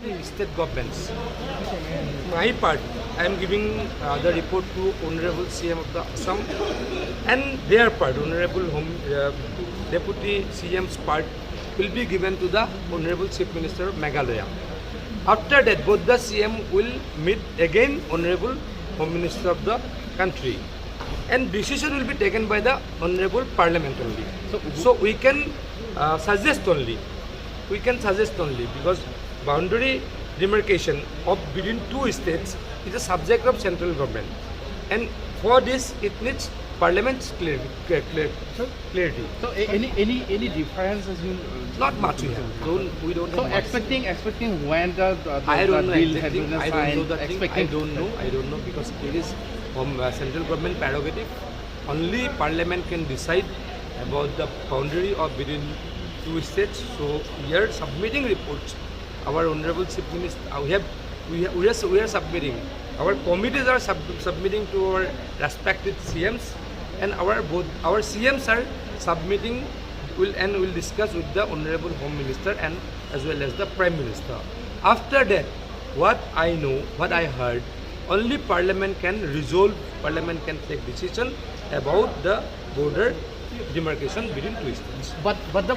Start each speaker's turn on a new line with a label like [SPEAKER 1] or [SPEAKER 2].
[SPEAKER 1] State governments. My part, I am giving the report to Honorable CM of the Assam, and their part, Honorable Deputy CM's part, will be given to the Honorable Chief Minister of Meghalaya. After that, both the CM will meet again Honorable Home Minister of the country, and decision will be taken by the Honorable Parliament only. So we can suggest only. We can suggest only because boundary demarcation of between two states is a subject of central government, and for this it needs Parliament's clarity.
[SPEAKER 2] So any differences in
[SPEAKER 1] Not much we have. We don't
[SPEAKER 2] so
[SPEAKER 1] have
[SPEAKER 2] expecting when the
[SPEAKER 1] I don't know
[SPEAKER 2] deal
[SPEAKER 1] exactly.
[SPEAKER 2] has been
[SPEAKER 1] I don't
[SPEAKER 2] signed.
[SPEAKER 1] know that thing. I don't know because it is from central government prerogative. Only Parliament can decide about the boundary of between two states. So we are submitting reports. Our Honorable Chief Minister, we are submitting. Our committees are submitting to our respective CMs, and our CMs are submitting. Will discuss with the Honorable Home Minister and as well as the Prime Minister. After that, what I know, what I heard, only Parliament can resolve. Parliament can take decision about the border demarcation between two states.
[SPEAKER 2] But the